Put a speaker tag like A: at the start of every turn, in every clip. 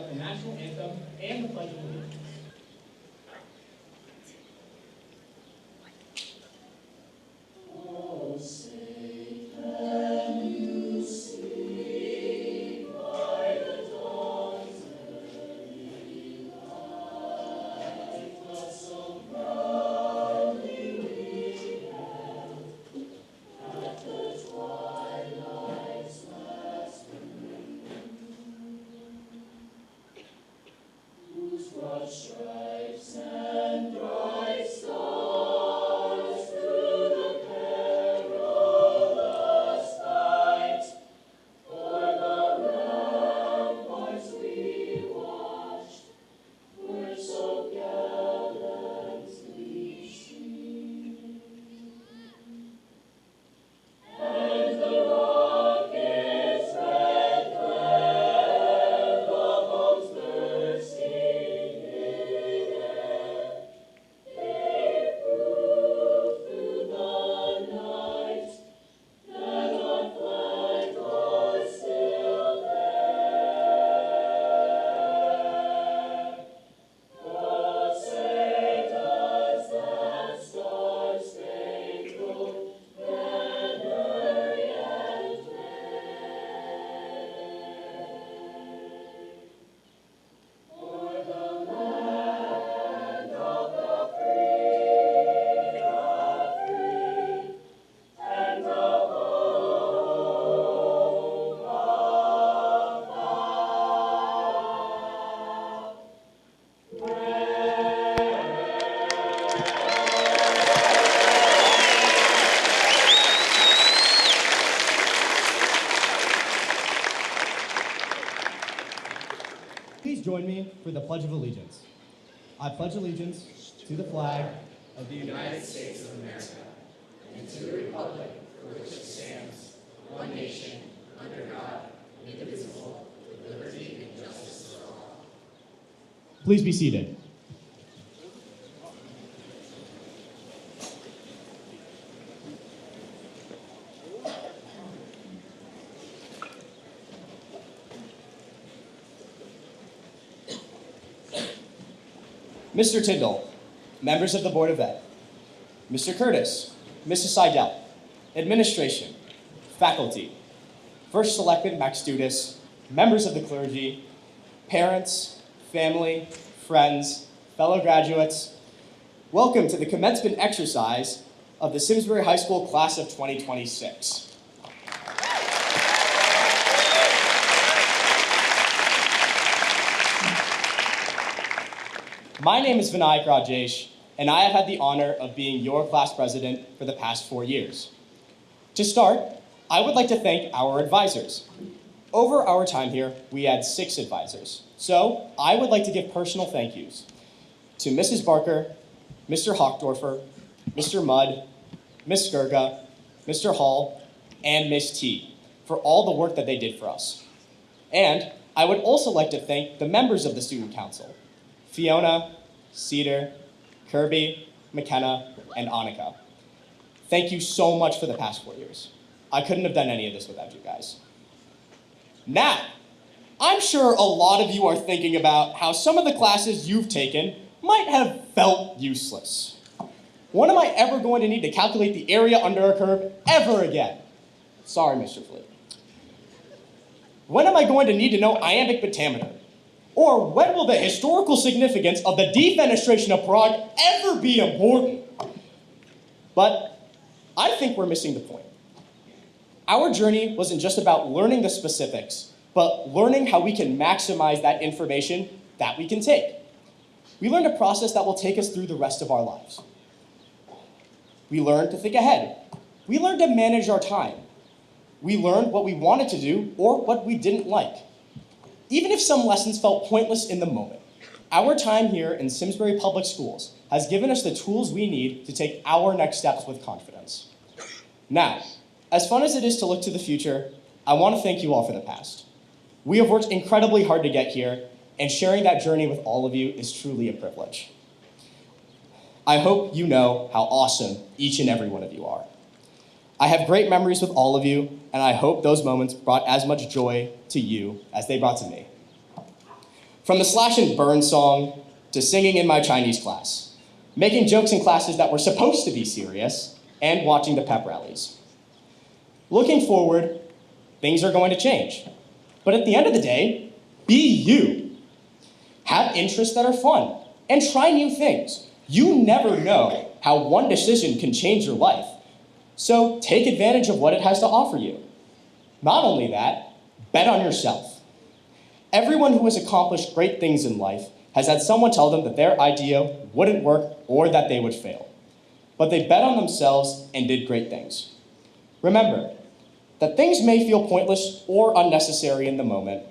A: the national anthem and the Pledge of Allegiance. Please join me for the Pledge of Allegiance. I pledge allegiance to the flag of the United States of America and to the republic for which it stands, one nation, under God, indivisible, with liberty and justice for all. Please be seated. Mr. Tyndall, members of the Board of Ed, Mr. Curtis, Mrs. Seidel, administration, faculty, First Selectman Max Studis, members of the clergy, parents, family, friends, fellow graduates, welcome to the commencement exercise of the Simsbury High School class of 2026. My name is Vinayak Rajesh, and I have had the honor of being your class president for the past 4 years. To start, I would like to thank our advisors. Over our time here, we had 6 advisors. So I would like to give personal thank yous to Mrs. Barker, Mr. Hockdorfer, Mr. Mudd, Ms. Skirga, Mr. Hall, and Ms. T for all the work that they did for us. And I would also like to thank the members of the Student Council, Fiona, Cedar, Kirby, McKenna, and Annika. Thank you so much for the past 4 years. I couldn't have done any of this without you guys. Now, I'm sure a lot of you are thinking about how some of the classes you've taken might have felt useless. When am I ever going to need to calculate the area under a curve ever again? Sorry, Mr. Fleet. When am I going to need to know iambic pentameter? Or when will the historical significance of the defenestration of Prague ever be important? But I think we're missing the point. Our journey wasn't just about learning the specifics, but learning how we can maximize that information that we can take. We learned a process that will take us through the rest of our lives. We learned to think ahead. We learned to manage our time. We learned what we wanted to do or what we didn't like. Even if some lessons felt pointless in the moment, our time here in Simsbury Public Schools has given us the tools we need to take our next steps with confidence. Now, as fun as it is to look to the future, I want to thank you all for the past. We have worked incredibly hard to get here, and sharing that journey with all of you is truly a privilege. I hope you know how awesome each and every one of you are. I have great memories with all of you, and I hope those moments brought as much joy to you as they brought to me. From the slash and burn song to singing in my Chinese class, making jokes in classes that were supposed to be serious, and watching the pep rallies. Looking forward, things are going to change. But at the end of the day, be you. Have interests that are fun, and try new things. You never know how one decision can change your life. So take advantage of what it has to offer you. Not only that, bet on yourself. Everyone who has accomplished great things in life has had someone tell them that their idea wouldn't work or that they would fail. But they bet on themselves and did great things. Remember that things may feel pointless or unnecessary in the moment,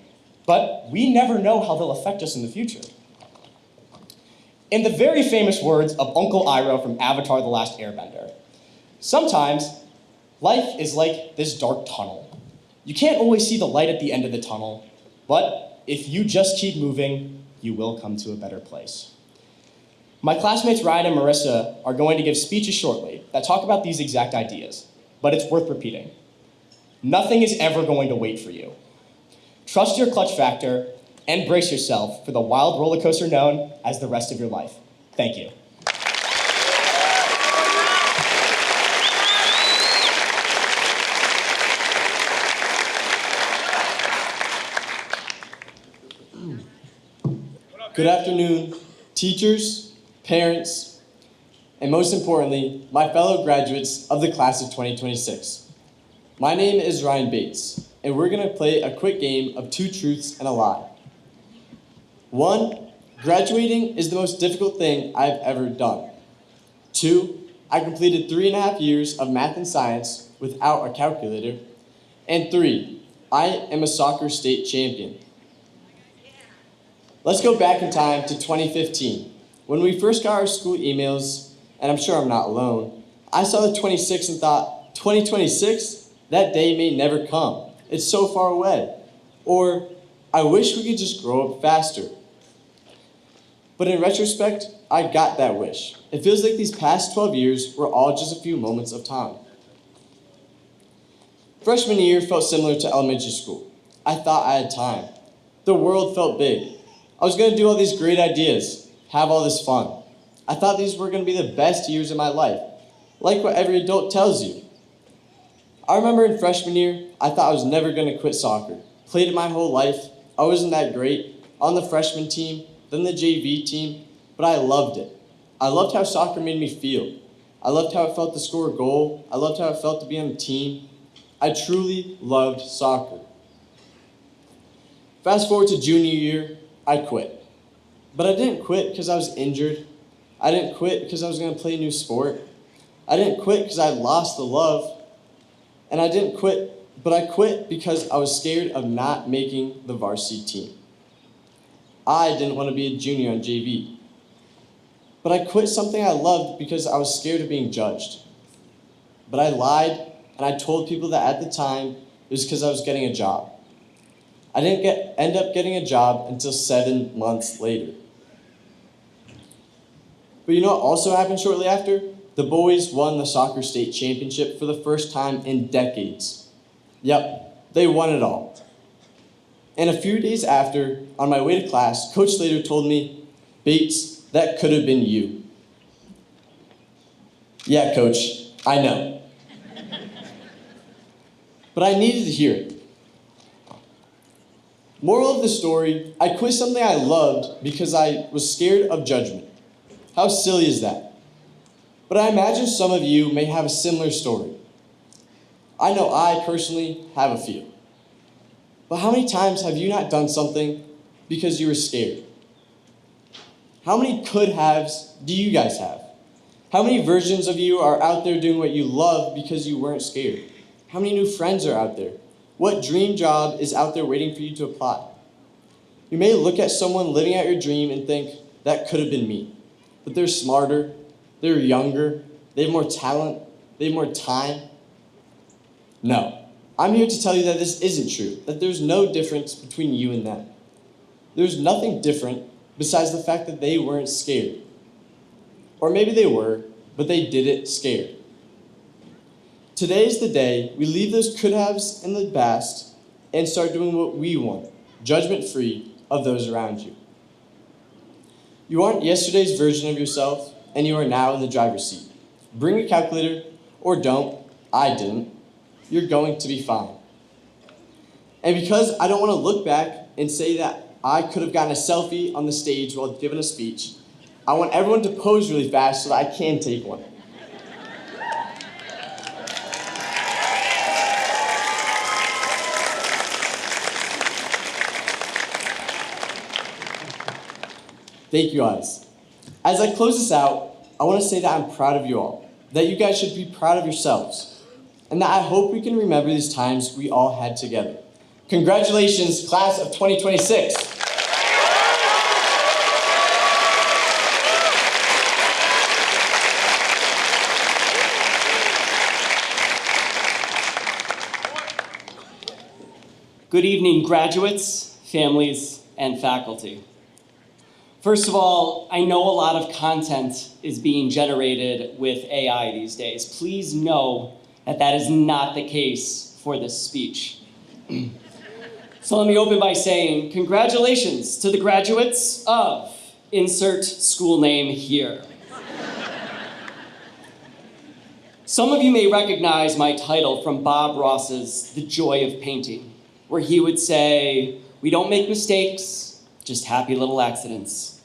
A: but we never know how they'll affect us in the future. In the very famous words of Uncle Iroh from Avatar: The Last Airbender, sometimes life is like this dark tunnel. You can't always see the light at the end of the tunnel, but if you just keep moving, you will come to a better place. My classmates Ryan and Marissa are going to give speeches shortly that talk about these exact ideas, but it's worth repeating. Nothing is ever going to wait for you. Trust your clutch factor and brace yourself for the wild roller coaster known as the rest of your life. Thank you.
B: Good afternoon, teachers, parents, and most importantly, my fellow graduates of the class of 2026. My name is Ryan Bates, and we're going to play a quick game of 2 truths and a lie. 1, graduating is the most difficult thing I've ever done. 2, I completed 3.5 years of math and science without a calculator. And 3, I am a soccer state champion. Let's go back in time to 2015. When we first got our school emails, and I'm sure I'm not alone, I saw the 26 and thought, 2026? That day may never come. It's so far away. Or, I wish we could just grow up faster. But in retrospect, I got that wish. It feels like these past 12 years were all just a few moments of time. Freshman year felt similar to elementary school. I thought I had time. The world felt big. I was going to do all these great ideas, have all this fun. I thought these were going to be the best years of my life, like what every adult tells you. I remember in freshman year, I thought I was never going to quit soccer. Played it my whole life. I wasn't that great. On the freshman team, then the JV team, but I loved it. I loved how soccer made me feel. I loved how it felt to score a goal. I loved how it felt to be on a team. I truly loved soccer. Fast forward to junior year, I quit. But I didn't quit because I was injured. I didn't quit because I was going to play a new sport. I didn't quit because I lost the love. And I didn't quit, but I quit because I was scared of not making the varsity team. I didn't want to be a junior on JV. But I quit something I loved because I was scared of being judged. But I lied, and I told people that at the time it was because I was getting a job. I didn't end up getting a job until 7 months later. But you know what also happened shortly after? The boys won the soccer state championship for the first time in decades. Yep, they won it all. And a few days after, on my way to class, Coach Slater told me, "Bates, that could have been you." Yeah, Coach, I know. But I needed to hear it. Moral of the story, I quit something I loved because I was scared of judgment. How silly is that? But I imagine some of you may have a similar story. I know I personally have a few. But how many times have you not done something because you were scared? How many could-haves do you guys have? How many versions of you are out there doing what you love because you weren't scared? How many new friends are out there? What dream job is out there waiting for you to apply? You may look at someone living out your dream and think, that could have been me. But they're smarter, they're younger, they have more talent, they have more time. No, I'm here to tell you that this isn't true, that there's no difference between you and them. There's nothing different besides the fact that they weren't scared. Or maybe they were, but they did it scared. Today is the day we leave those could-haves in the past and start doing what we want, judgment-free of those around you. You aren't yesterday's version of yourself, and you are now in the driver's seat. Bring a calculator, or don't. I didn't. You're going to be fine. And because I don't want to look back and say that I could have gotten a selfie on the stage while giving a speech, I want everyone to pose really fast so that I can take one. Thank you guys. As I close this out, I want to say that I'm proud of you all, that you guys should be proud of yourselves, and that I hope we can remember these times we all had together. Congratulations, class of 2026.
C: Good evening, graduates, families, and faculty. First of all, I know a lot of content is being generated with AI these days. Please know that that is not the case for this speech. So let me open by saying congratulations to the graduates of insert school name here. Some of you may recognize my title from Bob Ross's The Joy of Painting, where he would say, "We don't make mistakes, just happy little accidents."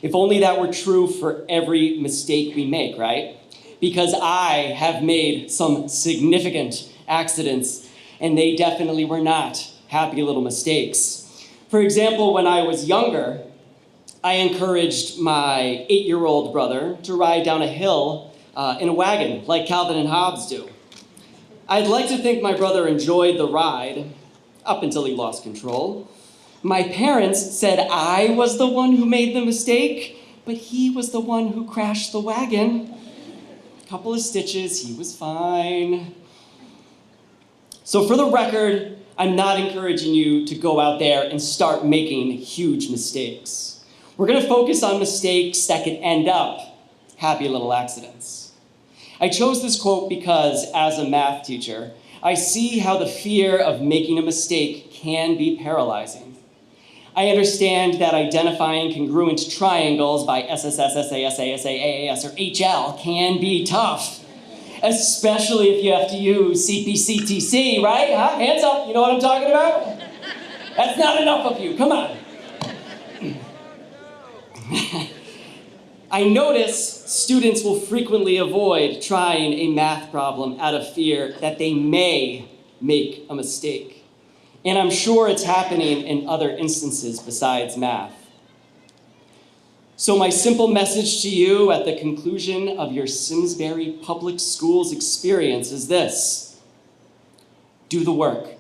C: If only that were true for every mistake we make, right? Because I have made some significant accidents, and they definitely were not happy little mistakes. For example, when I was younger, I encouraged my 8-year-old brother to ride down a hill in a wagon, like Calvin and Hobbes do. I'd like to think my brother enjoyed the ride, up until he lost control. My parents said I was the one who made the mistake, but he was the one who crashed the wagon. A couple of stitches, he was fine. So for the record, I'm not encouraging you to go out there and start making huge mistakes. We're gonna focus on mistakes that could end up happy little accidents. I chose this quote because as a math teacher, I see how the fear of making a mistake can be paralyzing. I understand that identifying congruent triangles by SSS, SASA, SAAS, or HL can be tough, especially if you have to use CPCTC, right? Huh? Hands up, you know what I'm talking about? That's not enough of you, come on. I notice students will frequently avoid trying a math problem out of fear that they may make a mistake. And I'm sure it's happening in other instances besides math. So my simple message to you at the conclusion of your Simsbury Public Schools experience is this: do the work,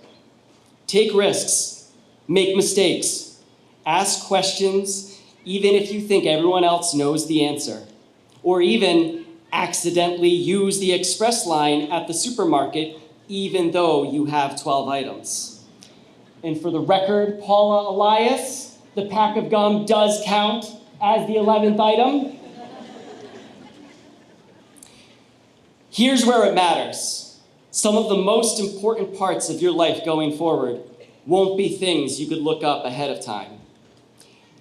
C: take risks, make mistakes, ask questions, even if you think everyone else knows the answer, or even accidentally use the express line at the supermarket even though you have 12 items. And for the record, Paula Elias, the pack of gum does count as the 11th item. Here's where it matters. Some of the most important parts of your life going forward won't be things you could look up ahead of time.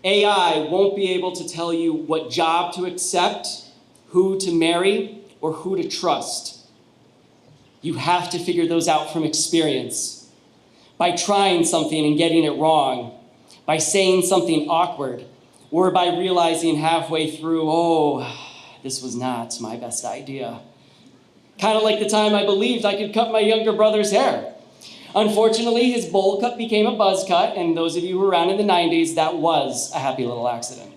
C: AI won't be able to tell you what job to accept, who to marry, or who to trust. You have to figure those out from experience. By trying something and getting it wrong, by saying something awkward, or by realizing halfway through, oh, this was not my best idea. Kind of like the time I believed I could cut my younger brother's hair. Unfortunately, his bowl cut became a buzz cut, and those of you who were around in the 90s, that was a happy little accident.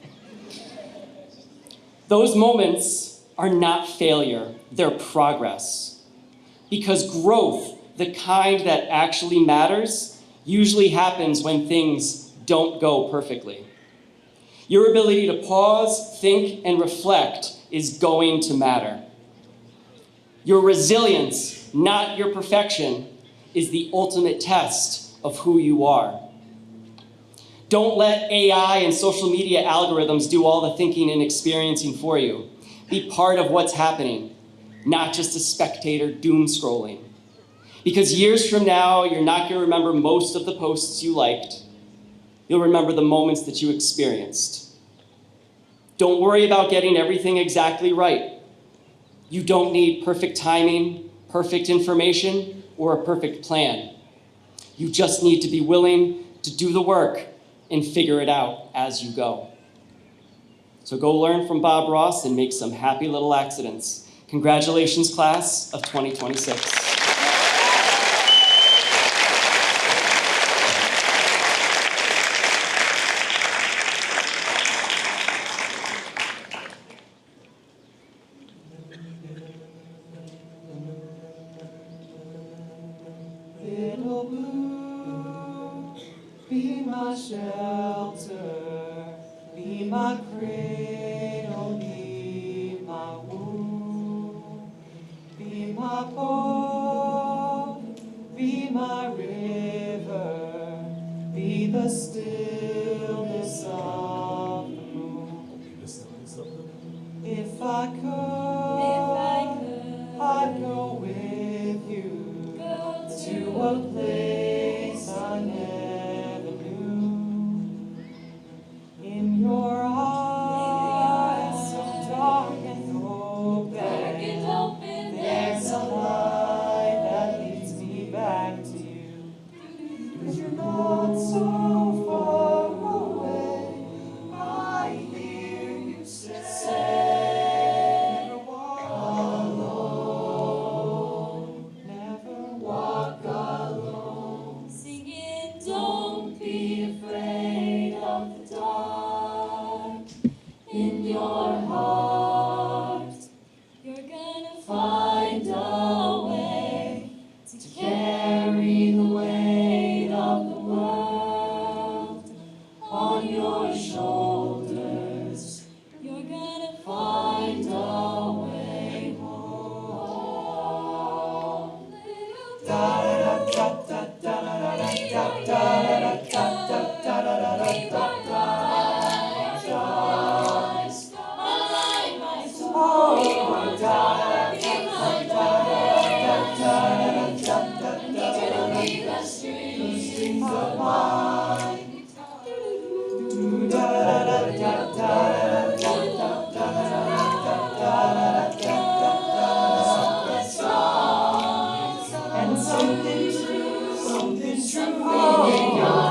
C: Those moments are not failure, they're progress. Because growth, the kind that actually matters, usually happens when things don't go perfectly. Your ability to pause, think, and reflect is going to matter. Your resilience, not your perfection, is the ultimate test of who you are. Don't let AI and social media algorithms do all the thinking and experiencing for you. Be part of what's happening, not just a spectator doom scrolling. Because years from now, you're not going to remember most of the posts you liked. You'll remember the moments that you experienced. Don't worry about getting everything exactly right. You don't need perfect timing, perfect information, or a perfect plan. You just need to be willing to do the work and figure it out as you go. So go learn from Bob Ross and make some happy little accidents. Congratulations, class of 2026.
D: Little blue, be my shelter, be my cradle, be my womb, be my boat, be my river, be the stillness of the moon. If I could, I'd go with you to a place I never knew. In your eyes, so dark and open, there's a light that leads me back to you. 'Cause you're not so far away, I hear you say, never walk alone, never walk alone. Singing, don't be afraid of the dark. In your heart, you're gonna find a way to carry the weight of the world on your shoulders. You're gonna find a way home. Da da da da da da da da da and something true in your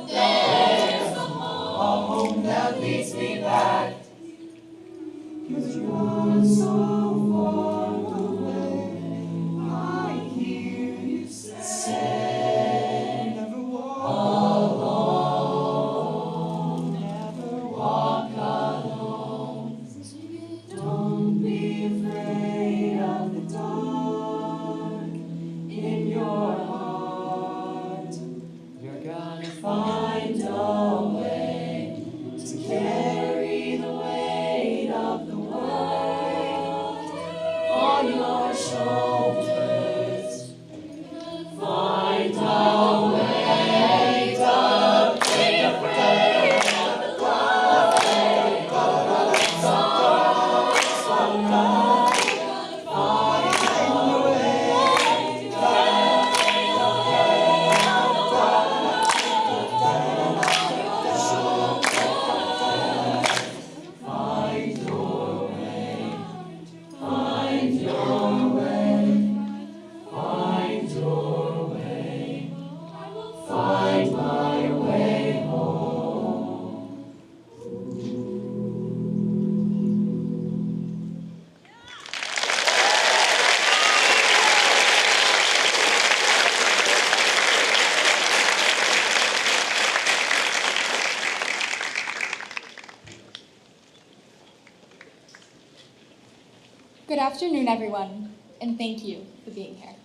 D: there's a home that leads me back. 'Cause you're so far away, I hear you say, never walk alone, never walk alone. Don't be afraid of the dark. In your heart, you're gonna find a way to carry the weight of the world on your shoulders. Find a way to take a breath of the love. Find a way find your way, find your way, find your way, find my way home.
E: Good afternoon, everyone, and thank you for being here.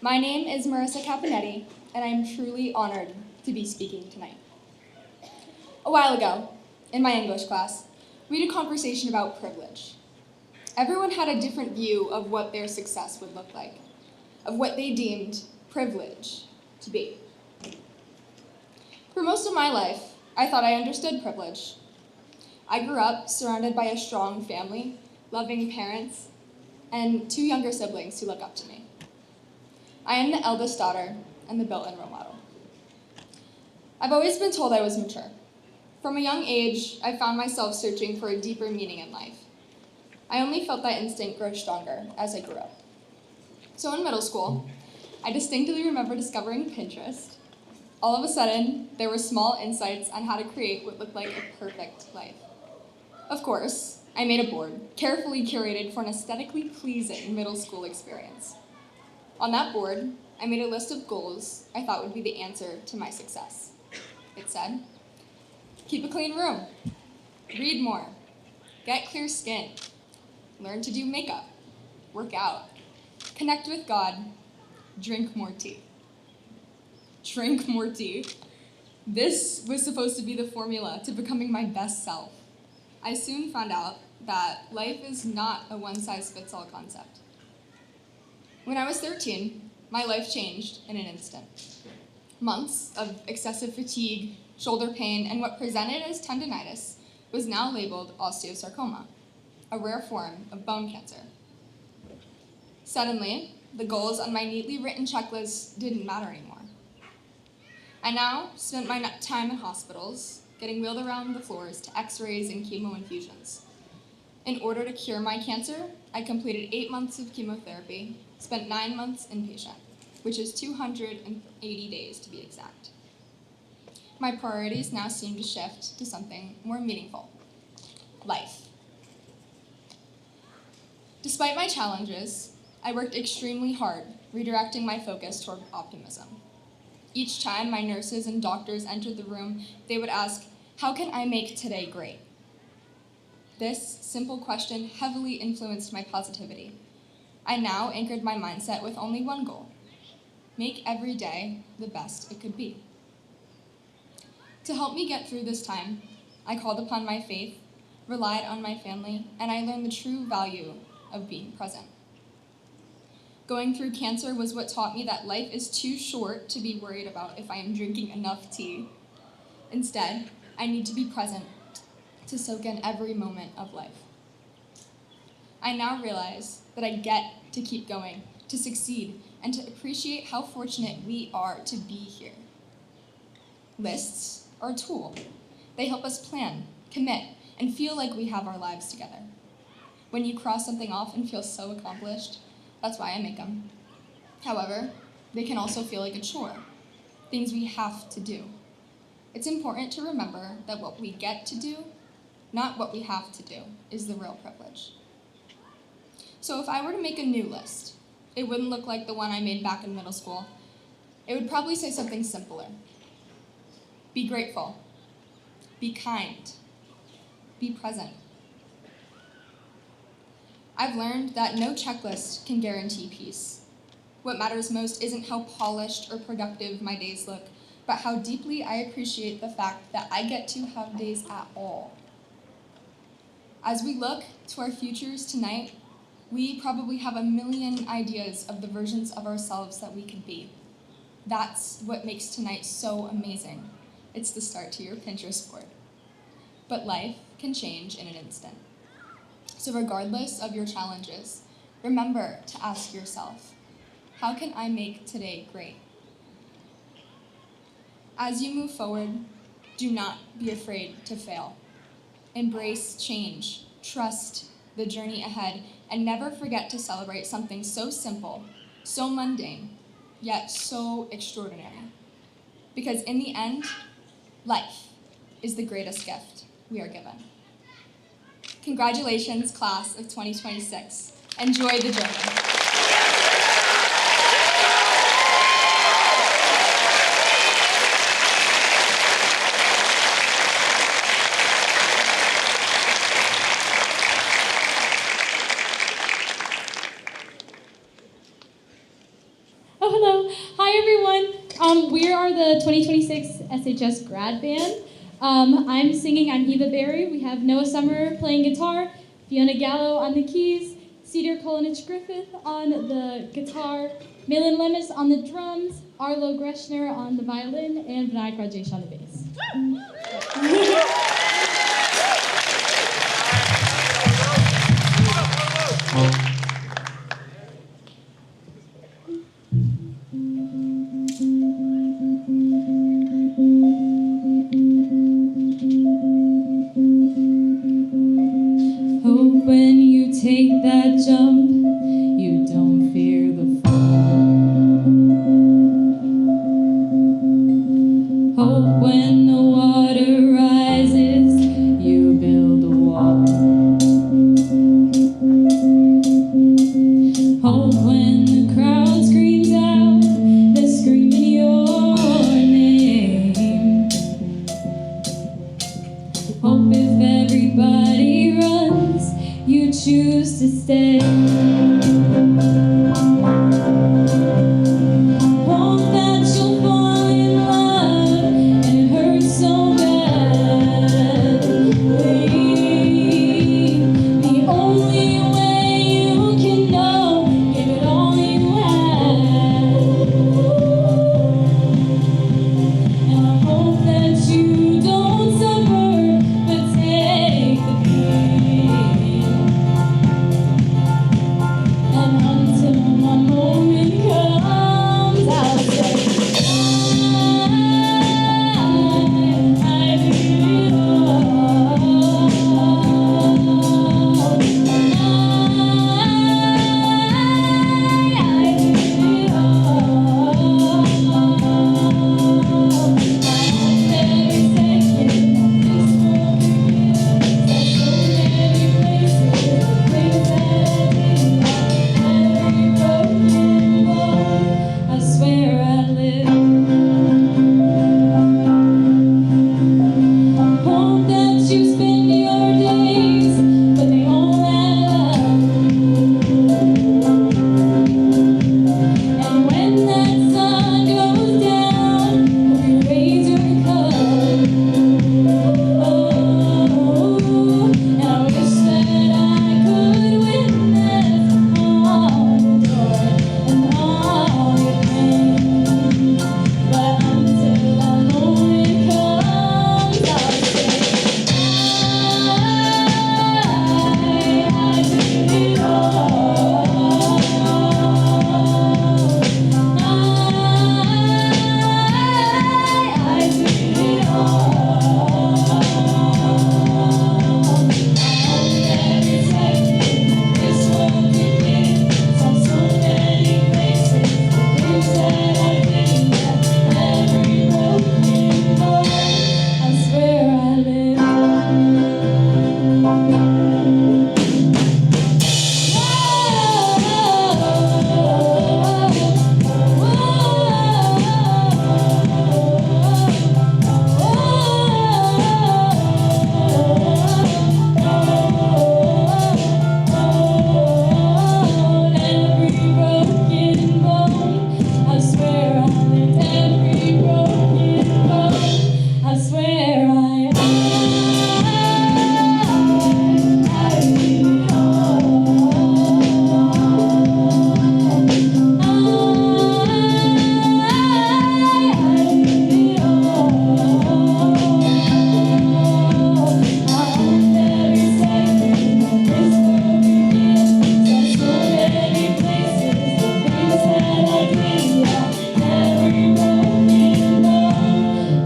E: My name is Marissa Capinetti, and I am truly honored to be speaking tonight. A while ago, in my English class, we had a conversation about privilege. Everyone had a different view of what their success would look like, of what they deemed privilege to be. For most of my life, I thought I understood privilege. I grew up surrounded by a strong family, loving parents, and 2 younger siblings who look up to me. I am the eldest daughter and the built-in role model. I've always been told I was mature. From a young age, I found myself searching for a deeper meaning in life. I only felt that instinct grow stronger as I grew up. So in middle school, I distinctly remember discovering Pinterest. All of a sudden, there were small insights on how to create what looked like a perfect life. Of course, I made a board, carefully curated for an aesthetically pleasing middle school experience. On that board, I made a list of goals I thought would be the answer to my success. It said, keep a clean room, read more, get clear skin, learn to do makeup, work out, connect with God, drink more tea. Drink more tea. This was supposed to be the formula to becoming my best self. I soon found out that life is not a one-size-fits-all concept. When I was 13, my life changed in an instant. Months of excessive fatigue, shoulder pain, and what presented as tendinitis was now labeled osteosarcoma, a rare form of bone cancer. Suddenly, the goals on my neatly written checklist didn't matter anymore. I now spent my time in hospitals, getting wheeled around the floors to x-rays and chemo infusions. In order to cure my cancer, I completed 8 months of chemotherapy, spent 9 months inpatient, which is 280 days to be exact. My priorities now seem to shift to something more meaningful: life. Despite my challenges, I worked extremely hard, redirecting my focus toward optimism. Each time my nurses and doctors entered the room, they would ask, "How can I make today great?" This simple question heavily influenced my positivity. I now anchored my mindset with only one goal: make every day the best it could be. To help me get through this time, I called upon my faith, relied on my family, and I learned the true value of being present. Going through cancer was what taught me that life is too short to be worried about if I am drinking enough tea. Instead, I need to be present to soak in every moment of life. I now realize that I get to keep going, to succeed, and to appreciate how fortunate we are to be here. Lists are a tool. They help us plan, commit, and feel like we have our lives together. When you cross something off and feel so accomplished, that's why I make them. However, they can also feel like a chore, things we have to do. It's important to remember that what we get to do, not what we have to do, is the real privilege. So if I were to make a new list, it wouldn't look like the one I made back in middle school. It would probably say something simpler. Be grateful. Be kind. Be present. I've learned that no checklist can guarantee peace. What matters most isn't how polished or productive my days look, but how deeply I appreciate the fact that I get to have days at all. As we look to our futures tonight, we probably have a million ideas of the versions of ourselves that we could be. That's what makes tonight so amazing. It's the start to your Pinterest board. But life can change in an instant. So regardless of your challenges, remember to ask yourself, how can I make today great? As you move forward, do not be afraid to fail. Embrace change, trust the journey ahead, and never forget to celebrate something so simple, so mundane, yet so extraordinary. Because in the end, life is the greatest gift we are given. Congratulations, class of 2026. Enjoy the journey.
F: Oh, hello. Hi, everyone. We are the 2026 SHS grad band. I'm singing on Eva Berry. We have Noah Summer playing guitar, Fiona Gallo on the keys, Cedar Kolinich Griffith on the guitar, Malin Lemus on the drums, Arlo Greshner on the violin, and Vinayak Rajesh on the bass. Hope when the water rises, you build a wall. Hope when the crowd screams out, they're screaming your name. Hope if everybody runs, you choose to stay. Hope that you'll fall in love and it hurts so badly. The only way you can know, give it all you have. And I hope that you don't suffer, but take the beat. And until my moment comes, I'll say, I do it all. I do it all. Every second, this world begins. There's so many places, things that I did not. Every broken bone, I swear I live. Hope that you spend your days, but they all add up. And when that sun goes down, hope you raise your cup. Oh, and I wish that I could witness all your joy and all your pain. But until that moment comes, I'll say, I do it all. I do it all. Every second, this world begins on so many places. Things that I did not. Every broken bone, I swear I live. Every broken bone, I swear I lived. Every broken bone, I swear I do it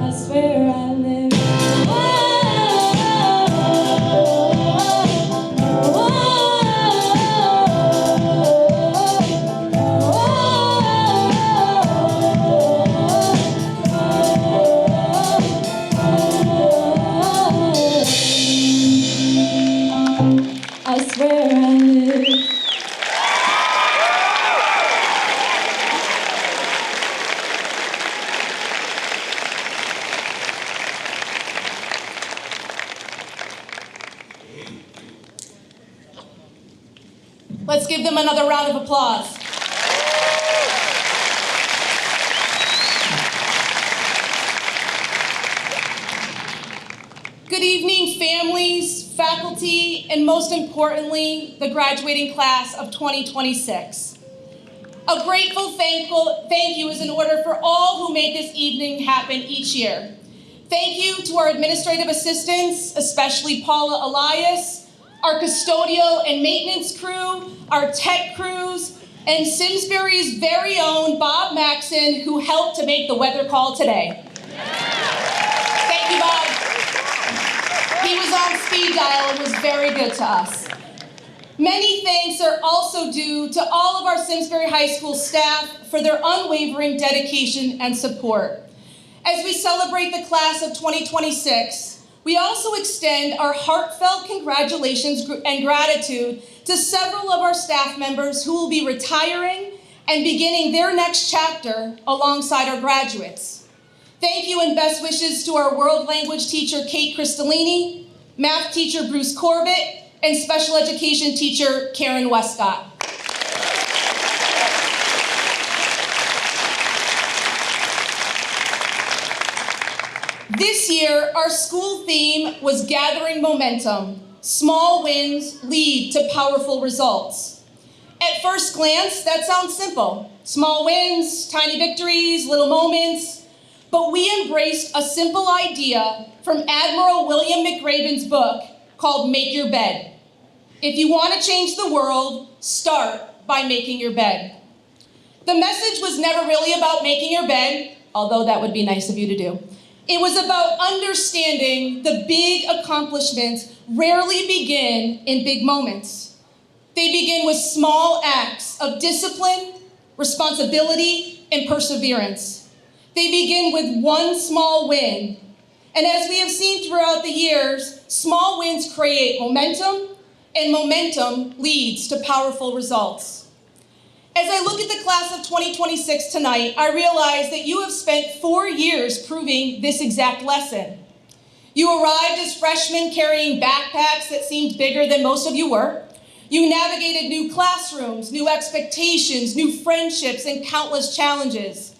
F: I swear I live. I swear I live.
G: Let's give them another round of applause. Good evening, families, faculty, and most importantly, the graduating class of 2026. A grateful thank you is in order for all who make this evening happen each year. Thank you to our administrative assistants, especially Paula Elias, our custodial and maintenance crew, our tech crews, and Simsbury's very own Bob Maxon, who helped to make the weather call today. Thank you, Bob. He was on speed dial and was very good to us. Many thanks are also due to all of our Simsbury High School staff for their unwavering dedication and support. As we celebrate the class of 2026, we also extend our heartfelt congratulations and gratitude to several of our staff members who will be retiring and beginning their next chapter alongside our graduates. Thank you and best wishes to our world language teacher, Kate Cristallini, math teacher, Bruce Corbett, and special education teacher, Karen Westcott. This year, our school theme was Gathering Momentum. Small wins lead to powerful results. At first glance, that sounds simple. Small wins, tiny victories, little moments. But we embraced a simple idea from Admiral William McRaven's book called Make Your Bed. If you want to change the world, start by making your bed. The message was never really about making your bed, although that would be nice of you to do. It was about understanding the big accomplishments rarely begin in big moments. They begin with small acts of discipline, responsibility, and perseverance. They begin with one small win. And as we have seen throughout the years, small wins create momentum, and momentum leads to powerful results. As I look at the class of 2026 tonight, I realize that you have spent 4 years proving this exact lesson. You arrived as freshmen carrying backpacks that seemed bigger than most of you were. You navigated new classrooms, new expectations, new friendships, and countless challenges.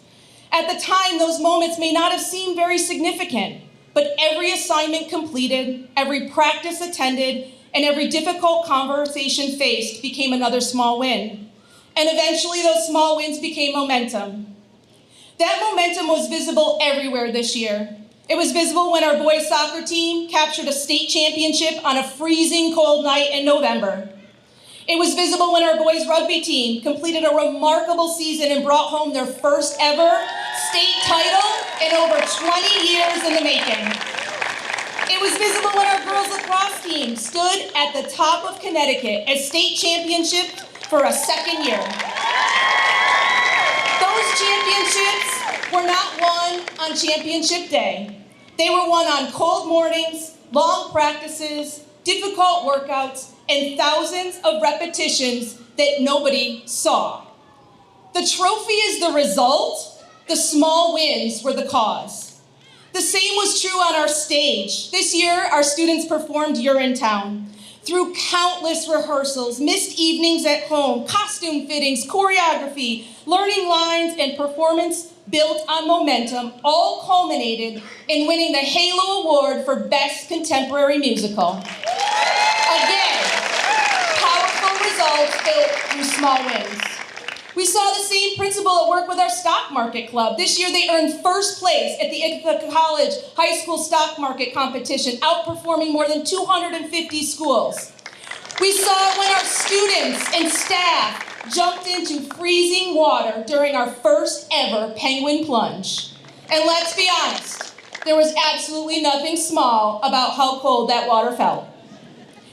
G: At the time, those moments may not have seemed very significant, but every assignment completed, every practice attended, and every difficult conversation faced became another small win. And eventually those small wins became momentum. That momentum was visible everywhere this year. It was visible when our boys soccer team captured a state championship on a freezing cold night in November. It was visible when our boys rugby team completed a remarkable season and brought home their first ever state title in over 20 years in the making. It was visible when our girls lacrosse team stood at the top of Connecticut as state championship for a second year. Those championships were not won on championship day. They were won on cold mornings, long practices, difficult workouts, and thousands of repetitions that nobody saw. The trophy is the result, the small wins were the cause. The same was true on our stage. This year, our students performed Urinetown. Through countless rehearsals, missed evenings at home, costume fittings, choreography, learning lines, and performance built on momentum, all culminated in winning the Halo Award for Best Contemporary Musical. Again, powerful results built through small wins. We saw the same principle at work with our stock market club. This year they earned first place at the Ithaca College High School Stock Market Competition, outperforming more than 250 schools. We saw it when our students and staff jumped into freezing water during our first ever penguin plunge. And let's be honest, there was absolutely nothing small about how cold that water felt.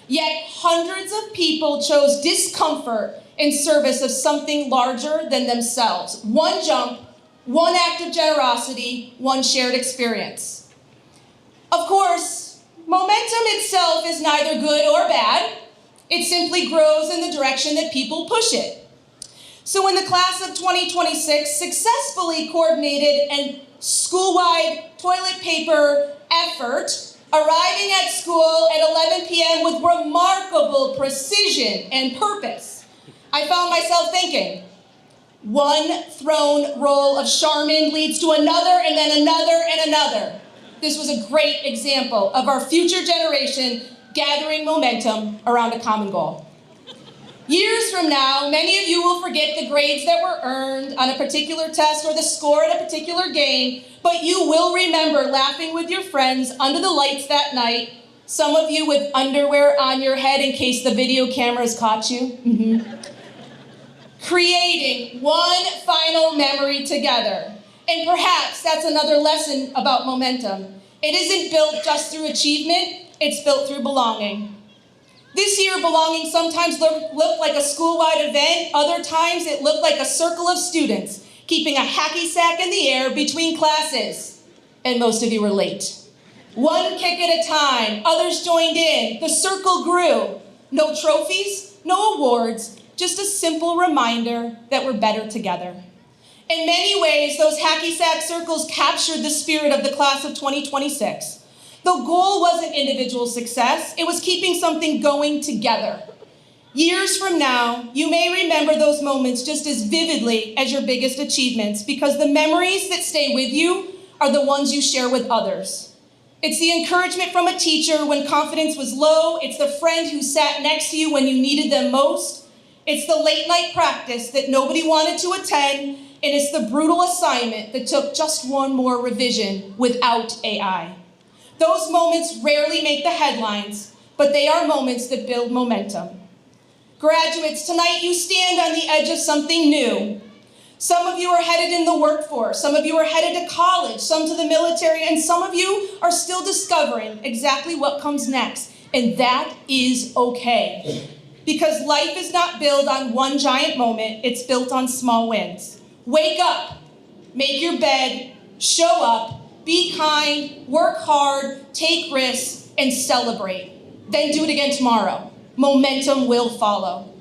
G: Yet hundreds of people chose discomfort in service of something larger than themselves. One jump, one act of generosity, one shared experience. Of course, momentum itself is neither good or bad. It simply grows in the direction that people push it. So when the class of 2026 successfully coordinated a school-wide toilet paper effort, arriving at school at 11 p.m. with remarkable precision and purpose, I found myself thinking, one thrown roll of Charmin leads to another and then another and another. This was a great example of our future generation gathering momentum around a common goal. Years from now, many of you will forget the grades that were earned on a particular test or the score at a particular game, but you will remember laughing with your friends under the lights that night, some of you with underwear on your head in case the video cameras caught you. Creating one final memory together. And perhaps that's another lesson about momentum. It isn't built just through achievement, it's built through belonging. This year, belonging sometimes looked like a school-wide event, other times it looked like a circle of students keeping a hacky sack in the air between classes. and most of you were late. One kick at a time, others joined in, the circle grew. No trophies, no awards, just a simple reminder that we're better together. In many ways, those hacky-sack circles captured the spirit of the class of 2026. The goal wasn't individual success, it was keeping something going together. Years from now, you may remember those moments just as vividly as your biggest achievements because the memories that stay with you are the ones you share with others. It's the encouragement from a teacher when confidence was low. It's the friend who sat next to you when you needed them most. It's the late night practice that nobody wanted to attend. And it's the brutal assignment that took just one more revision without AI. Those moments rarely make the headlines, but they are moments that build momentum. Graduates, tonight you stand on the edge of something new. Some of you are headed in the workforce, some of you are headed to college, some to the military, and some of you are still discovering exactly what comes next. And that is okay. Because life is not built on one giant moment, it's built on small wins. Wake up, make your bed, show up, be kind, work hard, take risks, and celebrate. Then do it again tomorrow. Momentum will follow.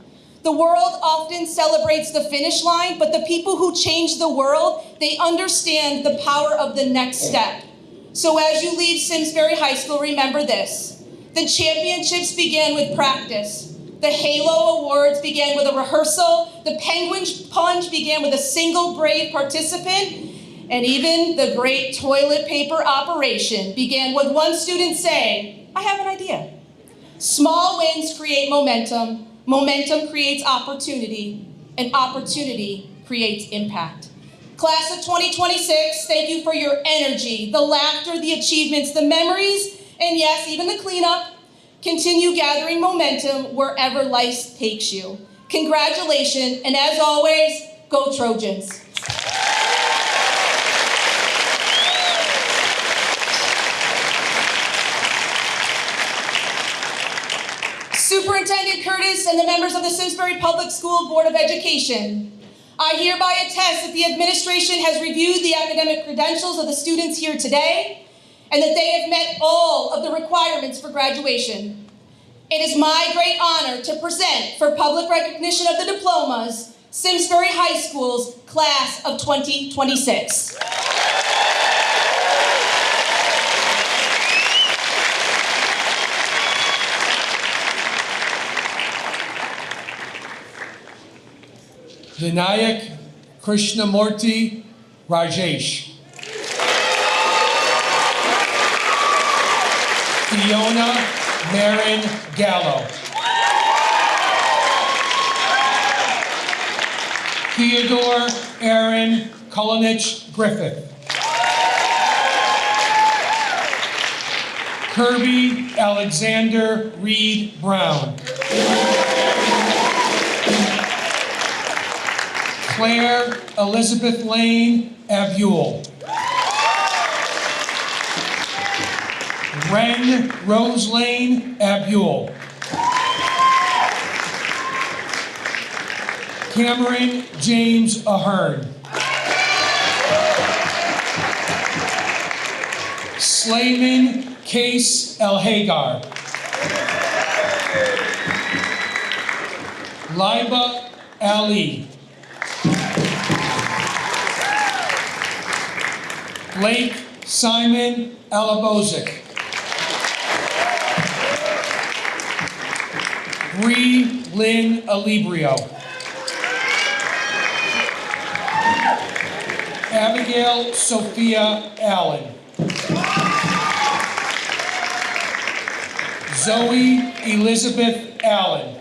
G: The world often celebrates the finish line, but the people who change the world, they understand the power of the next step. So as you leave Simsbury High School, remember this. The championships began with practice. The Halo Awards began with a rehearsal. The Penguin Punch began with a single brave participant. And even the great toilet paper operation began with one student saying, I have an idea. Small wins create momentum. Momentum creates opportunity, and opportunity creates impact. Class of 2026, thank you for your energy, the laughter, the achievements, the memories, and yes, even the cleanup. Continue gathering momentum wherever life takes you. Congratulations, and as always, go Trojans. Superintendent Curtis and the members of the Simsbury Public School Board of Education, I hereby attest that the administration has reviewed the academic credentials of the students here today and that they have met all of the requirements for graduation. It is my great honor to present for public recognition of the diplomas, Simsbury High School's Class of 2026.
H: Vinayak Krishnamurti Rajesh. Fiona Marin Gallo. Theodore Aaron Kulinich Griffith. Kirby Alexander Reed Brown. Claire Elizabeth Lane Abule. Ren Rose Lane Abule. Cameron James Ahern. Slayman Case El Hagar. Liba Ali. Blake Simon Alabozic. Bree Lynn Alibrio. Abigail Sophia Allen. Zoe Elizabeth Allen.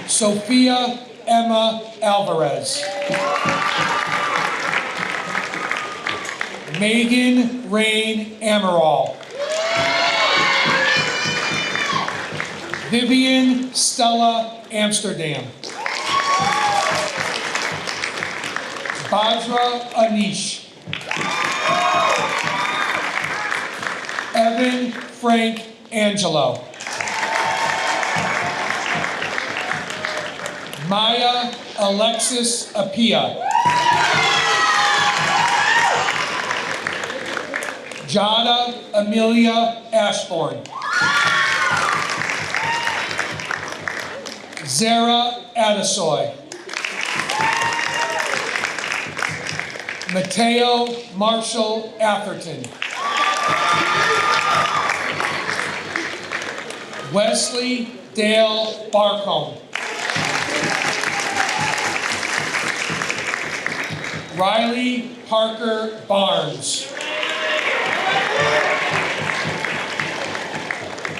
H: Sophia Emma Alvarez. Megan Rain Amaral. Vivian Stella Amsterdam. Badra Anish. Evan Frank Angelo. Maya Alexis Apia. Jada Amelia Ashbourne. Zara Adesoy. Mateo Marshall Atherton. Wesley Dale Barcombe. Riley Parker Barnes.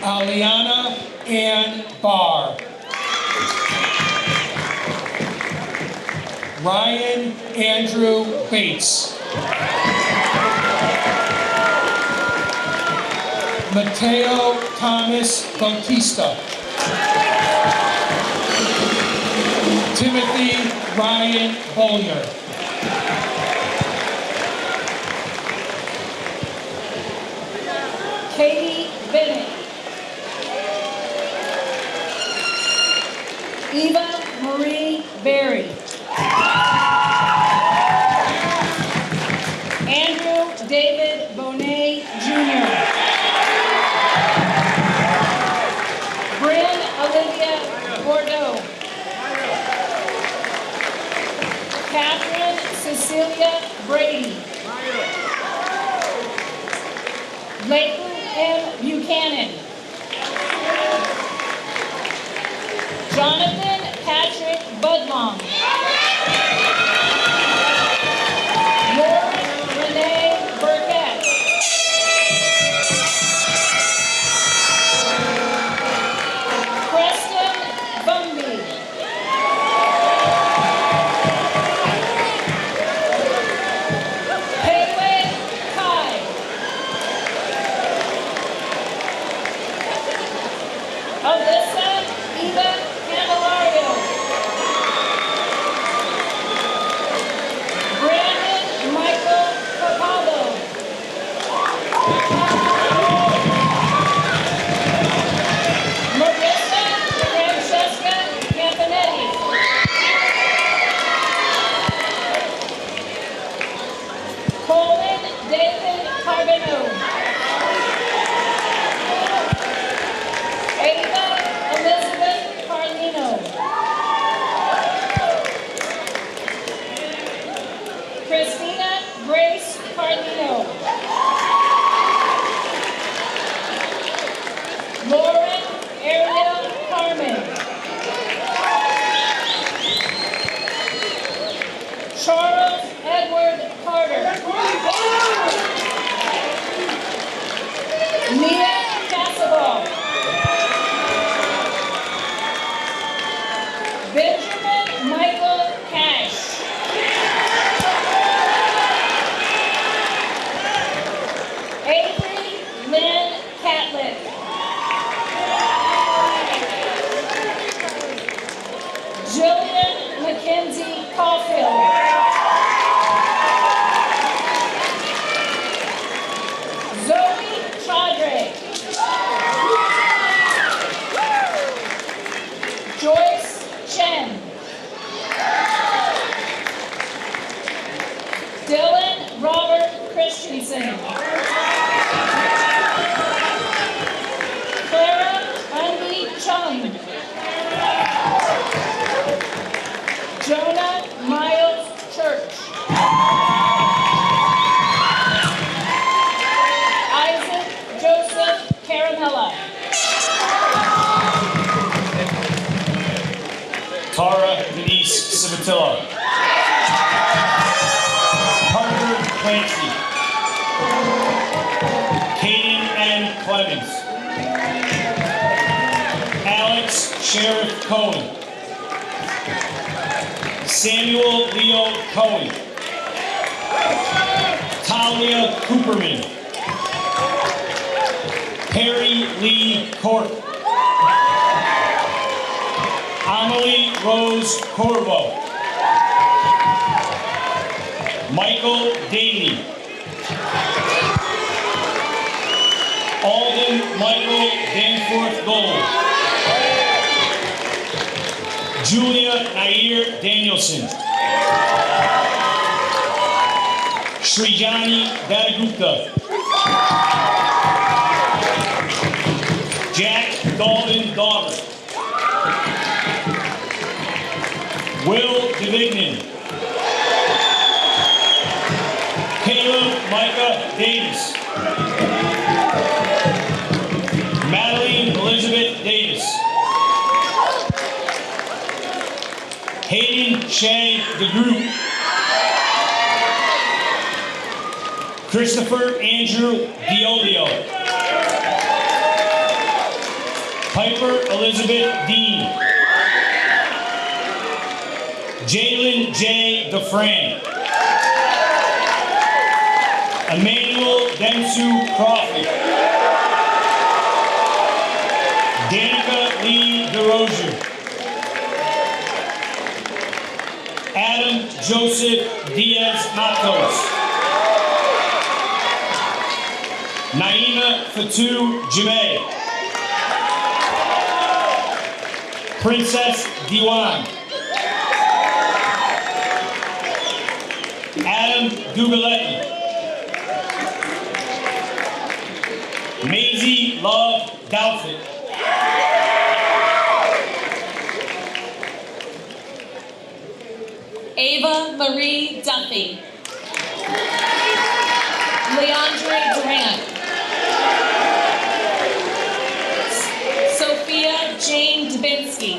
H: Aliana Ann Barr. Ryan Andrew Bates. Mateo Thomas Bautista. Timothy Ryan Bollier.
G: Katie Bennett. Eva Marie Berry. Andrew David Bonet Jr. Bryn Olivia Bordeaux. Catherine Cecilia Brady. Lakeland M. Buchanan. Jonathan Patrick Budlong. Lauren Renee Burkett. Preston Bumby. Hayway Kai. Alyssa Eva Candelario. Brandon Michael Capaldo. Marissa Francesca Campanetti. Colin David Carbonneau. Ava Elizabeth Carlino. Christina Grace Carlino. Lauren Ariel Carmen. Charles Edward Carter. Mia Casabal. Benjamin Michael Cash. Avery Lynn Catlett. Jillian Mackenzie Caulfield. Zoe Chaudry. Joyce Chen. Dylan Robert Christensen. Clara Undy Chung. Jonah Miles Church. Isaac Joseph Caramella.
I: Tara Denise Civatilla. Parker Clancy. Kaden N. Clemens. Alex Sheriff Cohen. Samuel Leo Cohen. Talia Cooperman. Perry Lee Cork. Amelie Rose Corvo. Michael Daly. Alden Michael Danforth Gold. Julia Nair Danielson. Srijani Dadagupta. Jack Dalton Dauber. Will DeVignan. Caleb Micah Davis. Madeline Elizabeth Davis. Hayden Shea DeGroot. Christopher Andrew Diolio. Piper Elizabeth Dean. Jalen J. DeFran. Emmanuel Densu Crawford. Danica Lee DeRozier. Adam Joseph Diaz Matos. Naima Fatou Jame. Princess Diwan. Adam Dugaletti. Maisie Love Douthat.
G: Ava Marie Duffy. Leandre Durant. Sophia Jane Dubinsky.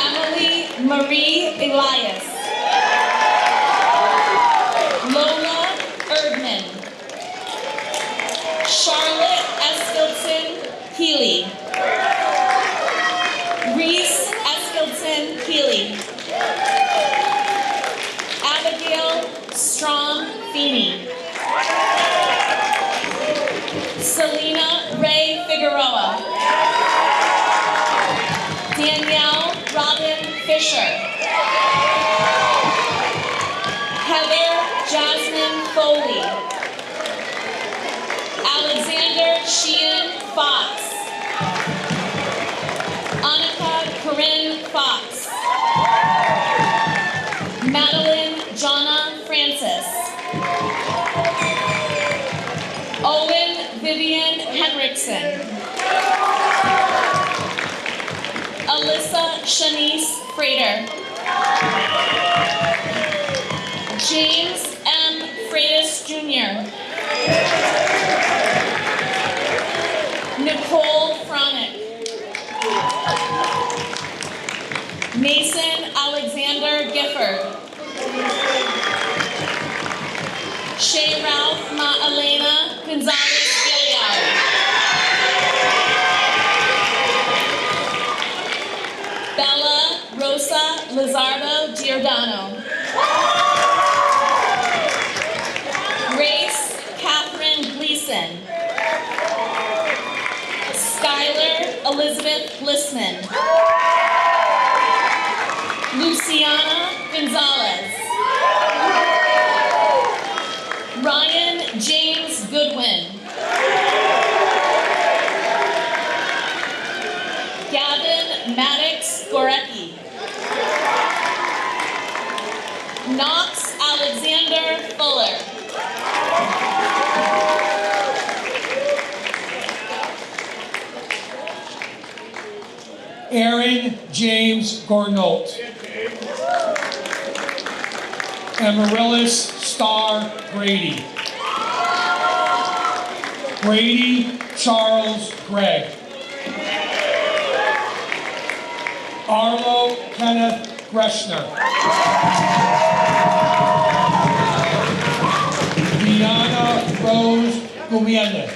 G: Emily Marie Elias. Lola Erdman. Charlotte Eskildson Healy. Reese Eskildson Healy. Abigail Strom Feeney. Selena Ray Figueroa. Danielle Robin Fisher. Heather Jasmine Foley. Alexander Sheehan Fox. Annika Corinne Fox. Madeline Jonna Francis. Owen Vivian Henriksen. Alyssa Shanice Frater. James M. Freitas Jr. Nicole Fronick. Mason Alexander Gifford. Shay Ralph Ma Elena Gonzalez Gilead. Bella Rosa Lizardo Giordano. Grace Catherine Gleason. Skylar Elizabeth Lissman. Luciana Gonzalez. Ryan James Goodwin. Gavin Maddox Gorecki. Knox Alexander Fuller.
H: Aaron James Gornault. Amaryllis Starr Grady. Grady Charles Gregg. Arlo Kenneth Greshner. Deanna Rose Gumiene.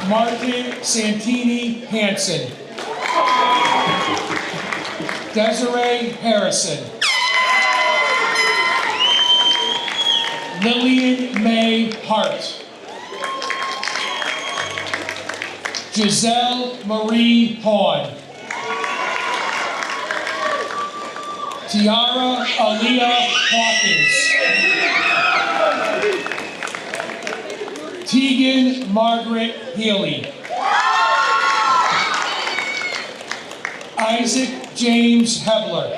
H: Martin Santini Hansen. Desiree Harrison. Lillian May Hart. Giselle Marie Horn. Tiara Aaliyah Hawkins. Tegan Margaret Healy. Isaac James Hebler.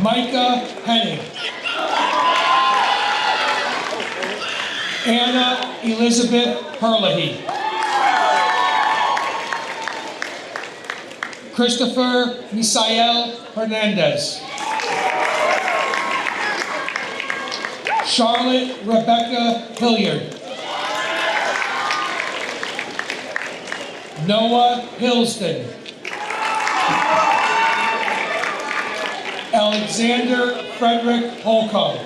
H: Micah Henning. Anna Elizabeth Herlihy. Christopher Misael Hernandez. Charlotte Rebecca Hilliard. Noah Hillston. Alexander Frederick Holcomb.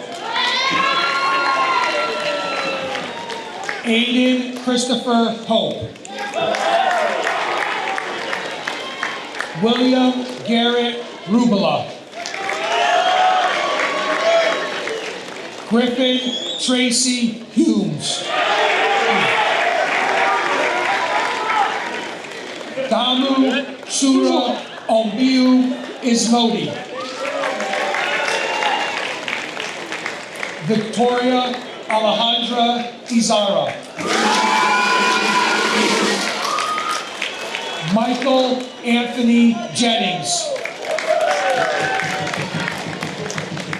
H: Aiden Christopher Pope. William Garrett Rubala. Griffin Tracy Humes. Damu Sura Omiu Ismodi. Victoria Alejandra Izara. Michael Anthony Jennings.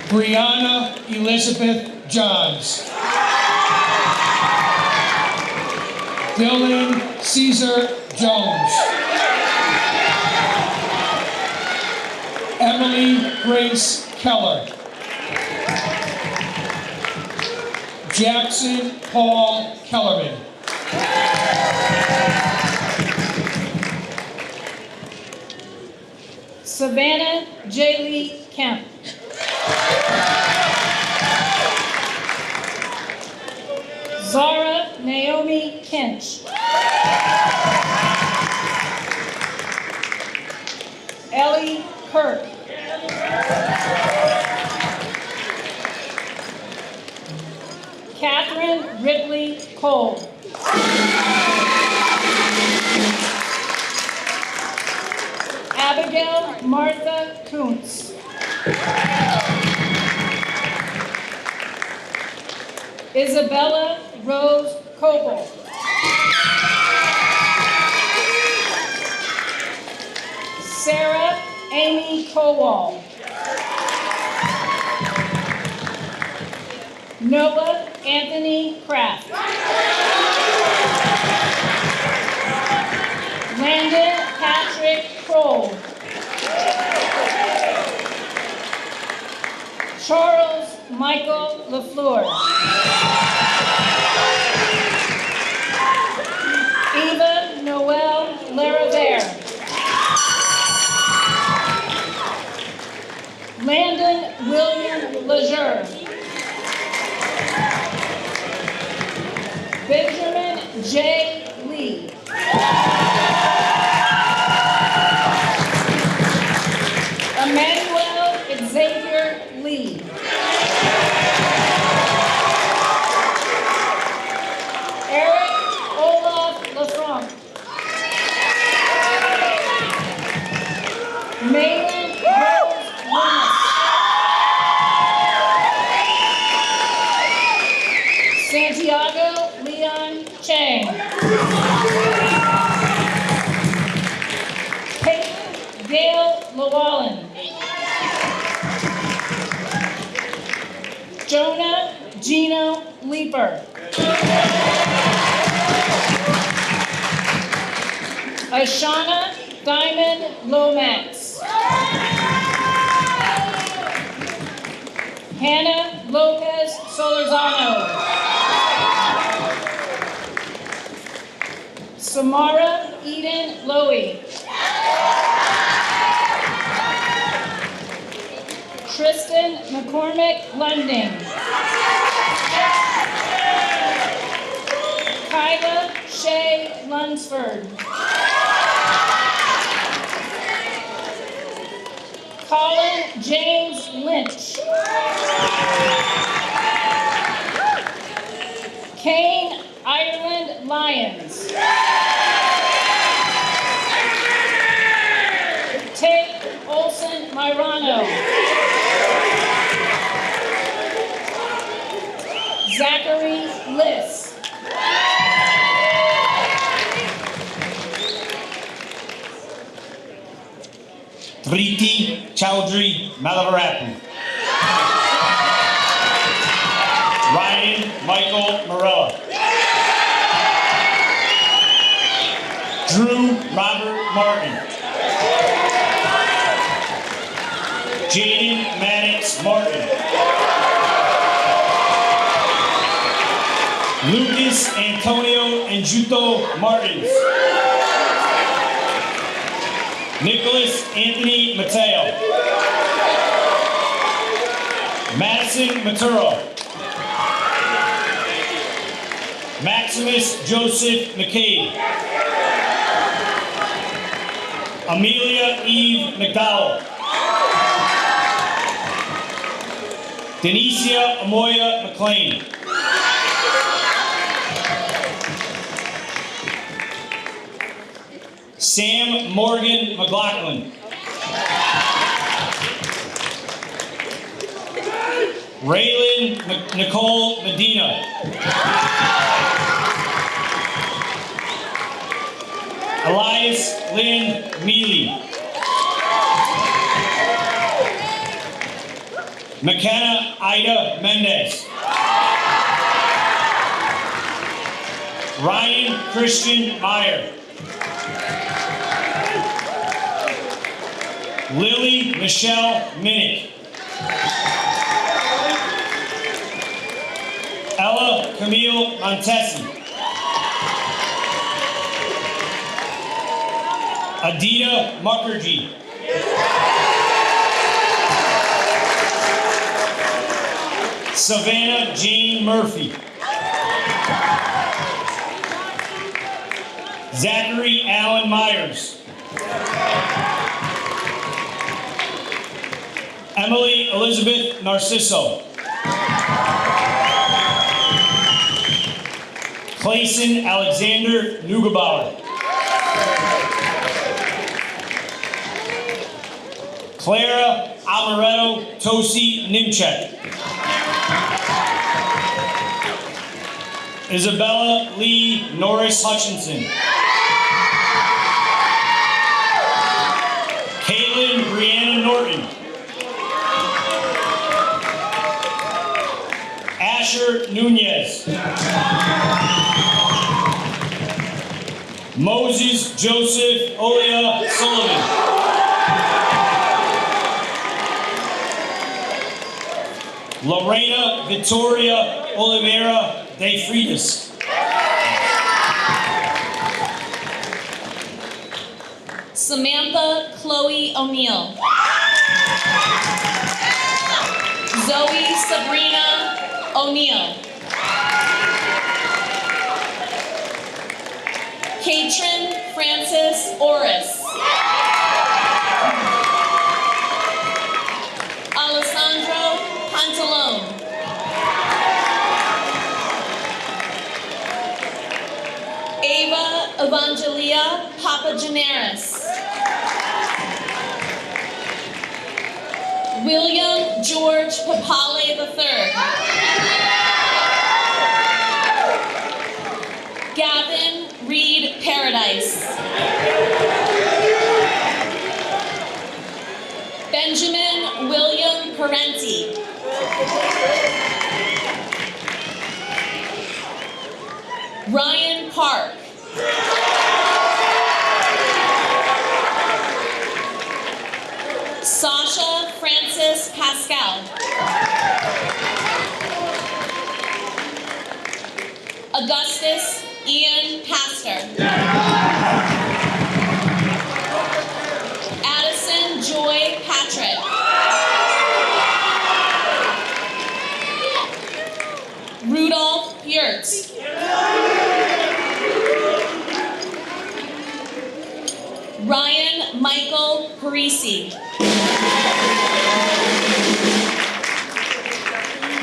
H: Brianna Elizabeth Johns. Dylan Caesar Jones. Emily Grace Keller. Jackson Paul Kellerman.
G: Savannah Jaylee Kemp. Zara Naomi Kinch. Ellie Kirk. Catherine Ridley Cole. Abigail Martha Kuntz. Isabella Rose Coble. Sarah Amy Kowal. Noah Anthony Kraft. Landon Patrick Kroll. Charles Michael LaFleur. Eva Noel Laravere. Landon William Lejeune. Benjamin J. Lee. Emmanuel Xavier Lee. Eric Olaf LaFranc. Malin Rose Loomis. Santiago Leon Chang. Peyton Gail Llewellyn. Jonah Gino Leeper. Ashana Diamond Lomax. Hannah Lopez Solorzano. Samara Eden Lowy. Tristan McCormick Lunding. Kyla Shea Lunsford. Colin James Lynch. Kane Ireland Lyons. Tate Olson Myrano. Zachary Liss.
I: Priti Chowdhury Malavaratan. Michael Morella. Drew Robert Martin. Jaden Maddox Martin. Lucas Antonio Enjuto Martins. Nicholas Anthony Mateo. Madison Maturo. Maximus Joseph McCabe. Amelia Eve McDowell. Denicia Amoya McLean. Sam Morgan McLaughlin. Raylan Nicole Medina. Elias Lynn Mealy. McKenna Ida Mendez. Ryan Christian Meyer. Lily Michelle Minnick. Ella Camille Montesi. Adita Mukherjee. Savannah Jane Murphy. Zachary Allen Myers. Emily Elizabeth Narciso. Clayson Alexander Neugebauer. Clara Amaretto Tosi Nimchek. Isabella Lee Norris Hutchinson. Kaylin Brianna Norton. Asher Nunez. Moses Joseph Olia Sullivan. Lorena Victoria Oliveira de Freitas.
G: Samantha Chloe O'Neill. Zoe Sabrina O'Neill. Katrin Francis Orris. Alessandro Pantalone. Ava Evangelia Papagenaris. William George Papale III. Gavin Reed Paradise. Benjamin William Parenti. Ryan Park. Sasha Francis Pascal. Augustus Ian Pastor. Addison Joy Patrick. Rudolph Yurtz. Ryan Michael Parisi.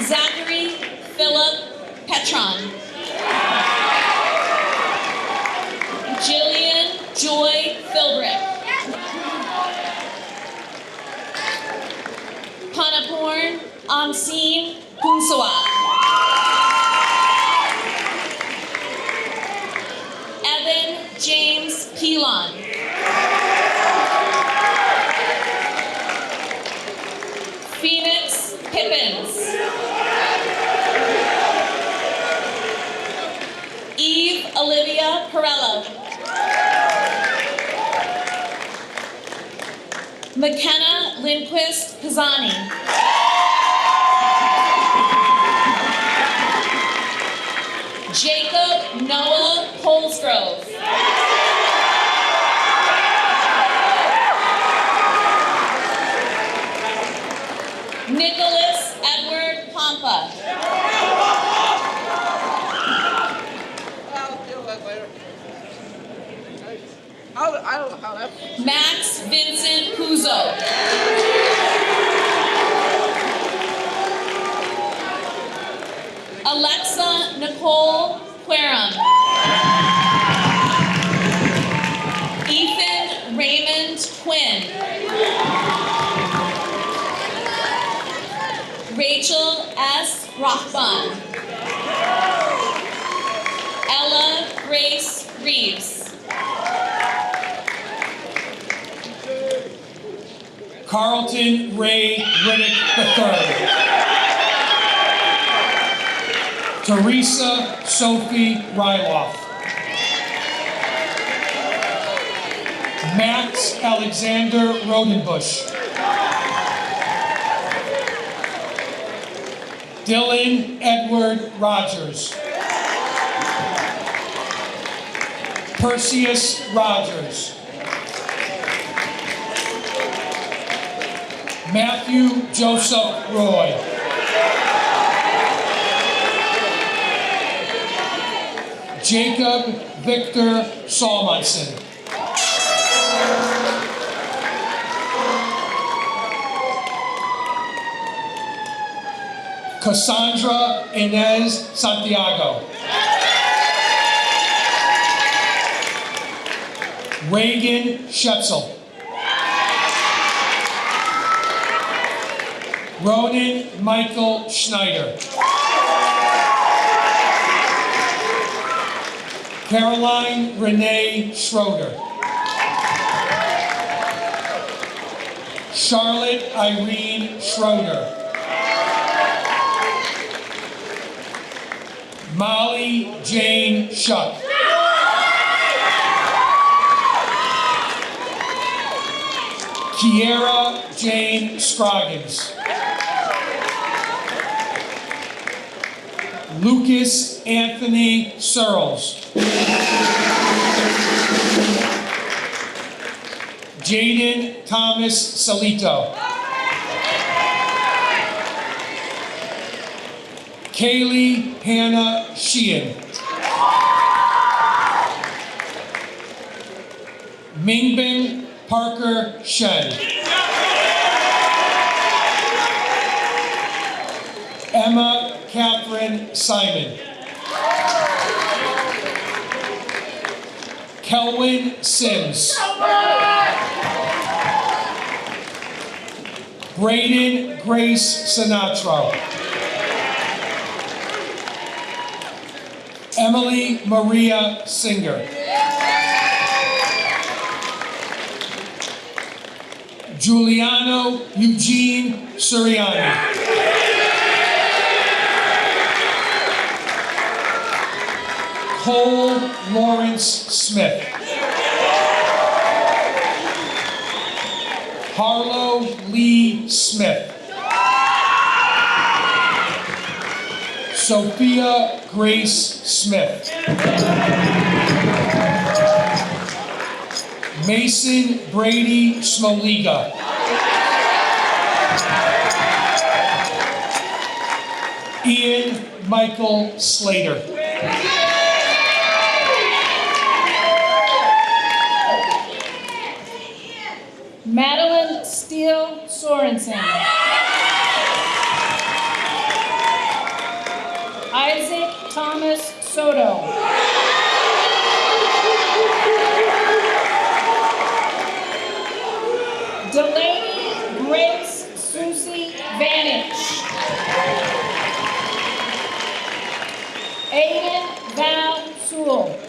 G: Zachary Philip Petron. Jillian Joy Philbrick. Panaporn Amseen Kunsawa. Evan James Pilon. Phoenix Pippins. Olivia Perello. McKenna Lindquist Pisani. Jacob Noah Polsgrove. Nicholas Edward Pompa.
D: I don't know how that.
G: Max Vincent Puzo. Alexa Nicole Querum. Ethan Raymond Quinn. Rachel S. Rothbun. Ella Grace Reeves.
H: Carlton Ray Riddick III. Teresa Sophie Ryloff. Max Alexander Rodenbush. Dylan Edward Rogers. Perseus Rogers. Matthew Joseph Roy. Jacob Victor Salmonson. Cassandra Inez Santiago. Reagan Schetzel. Ronan Michael Schneider. Caroline Renee Schroeder. Charlotte Irene Schroeder. Molly Jane Shuck. Kiera Jane Scroggins. Lucas Anthony Searles. Jaden Thomas Salito. Kaylee Hannah Sheehan. Mingbin Parker Shen. Emma Catherine Simon. Kelwin Sims. Braden Grace Sinatra. Emily Maria Singer. Giuliano Eugene Suriani. Cole Lawrence Smith. Harlow Lee Smith. Sophia Grace Smith. Mason Brady Smoliga. Ian Michael Slater.
G: Madeline Steele Sorensen. Isaac Thomas Soto. Delaney Grace Susie Vanich. Aiden Val Sewell.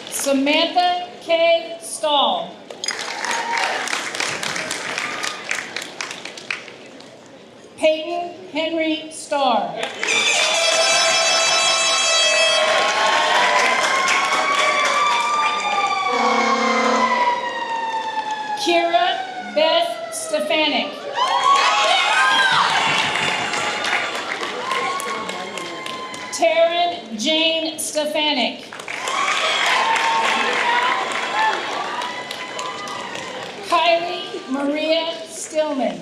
G: Samantha K. Stahl. Peyton Henry Starr. Stefanik. Kylie Maria Stillman.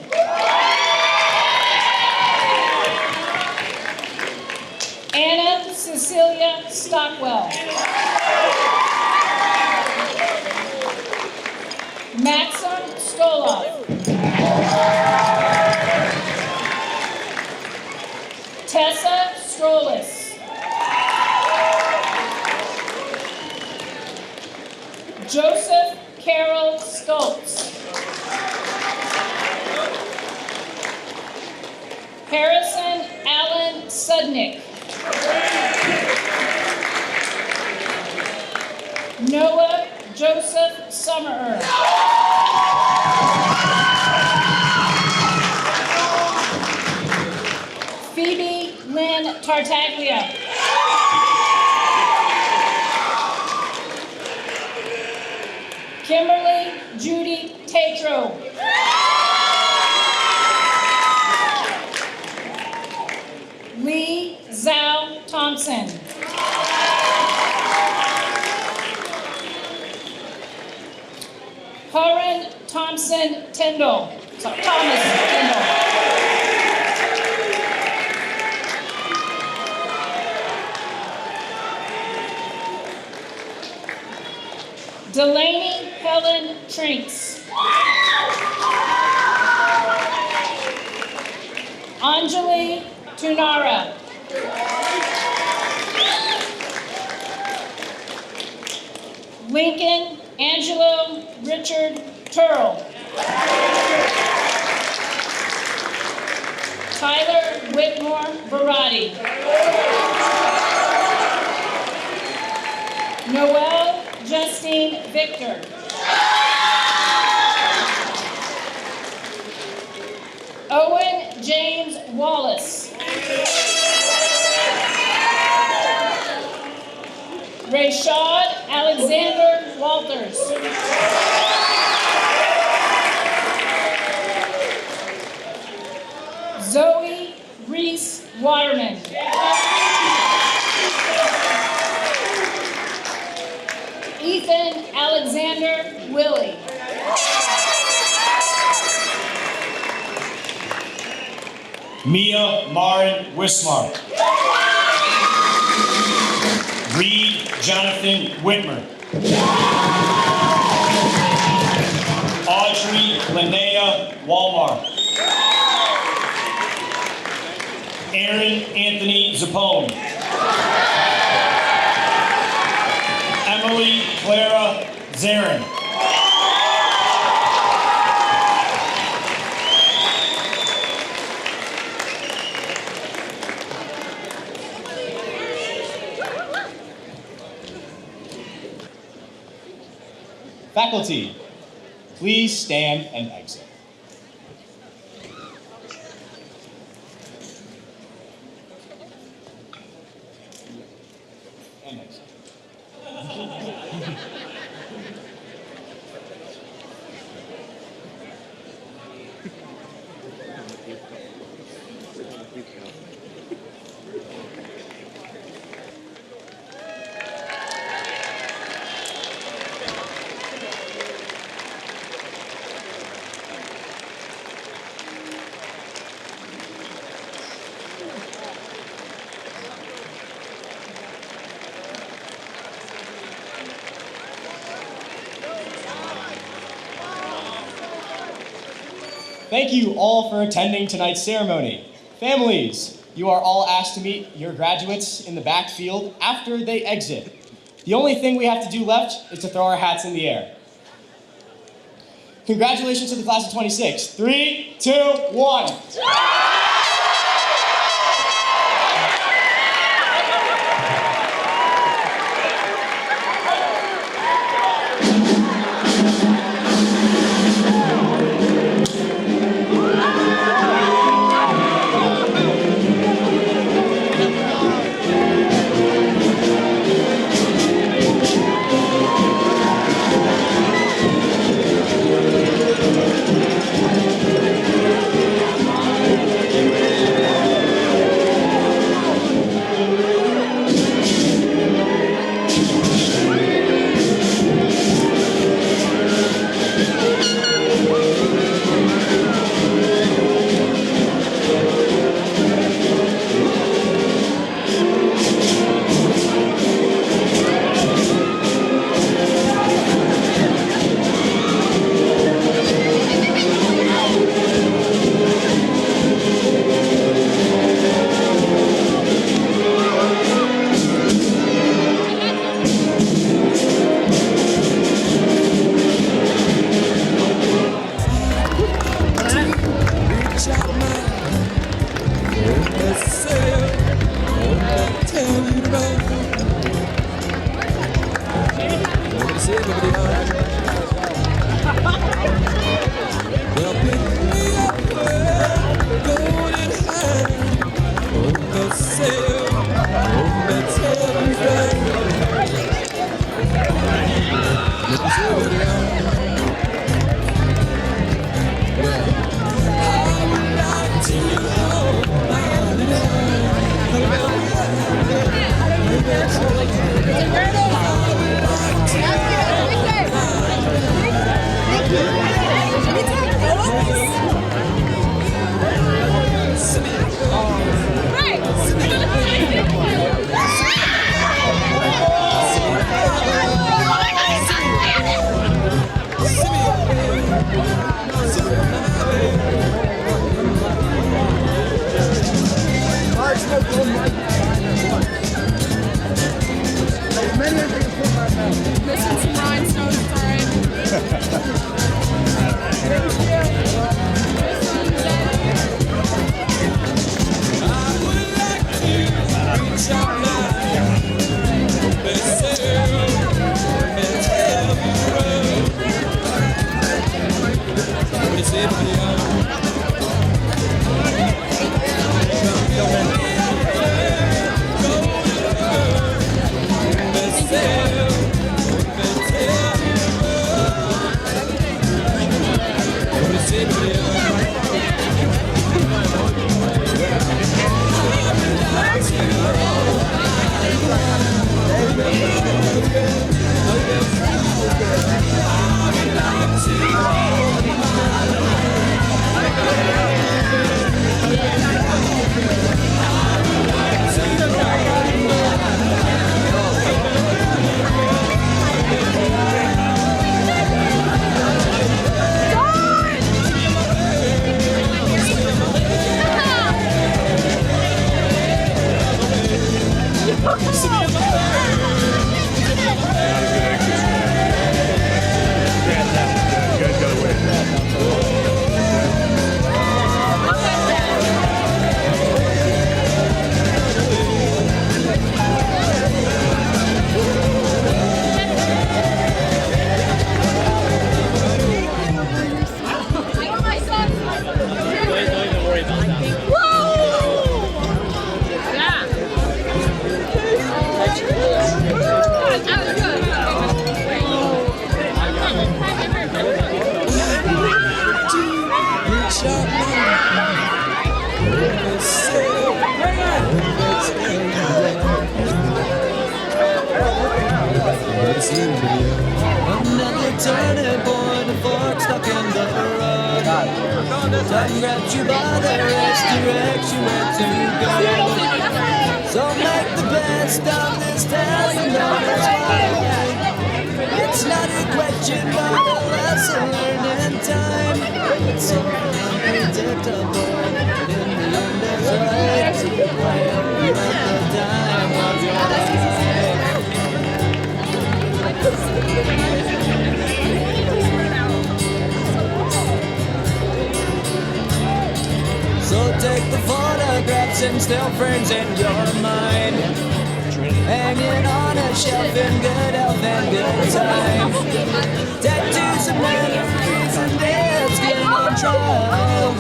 G: Anna Cecilia Stockwell. Maxim Stolov. Tessa Strolis. Joseph Carroll Stoltz. Harrison Allen Sudnick. Noah Joseph Summerer. Phoebe Lynn Tartaglia. Kimberly Judy Tatro. Lee Zhao Thompson. Curran Thompson Tyndall. Thomas Tyndall. Delaney Helen Trinks. Anjali Tunara. Lincoln Angelo Richard Turl. Tyler Whitmore Barati. Noel Justine Victor. Owen James Wallace. Rashad Alexander Walters. Zoe Reese Waterman. Ethan Alexander Willie.
I: Mia Marin Wismar. Reed Jonathan Whitmer. Audrey Linnea Walmart. Aaron Anthony Zappone. Emily Clara Zarin.
A: Faculty, please stand and exit. And exit. Thank you all for attending tonight's ceremony. Families, you are all asked to meet your graduates in the back field after they exit. The only thing we have to do left is to throw our hats in the air. Congratulations to the class of 26. 3, 2, 1.
D: Another turning point, a fork stuck in the road. Time grabs you by the wrist, directs you where to go. So make the best of this test and know it's fine. It's not a question, but a lesson learned in time. It's so unpredictable, but in the end it's right. I hope you at the time of your life. So take the photographs and still frames in your mind, hanging on a shelf in good health and good time. Tattoos and memories and dead skin on trial.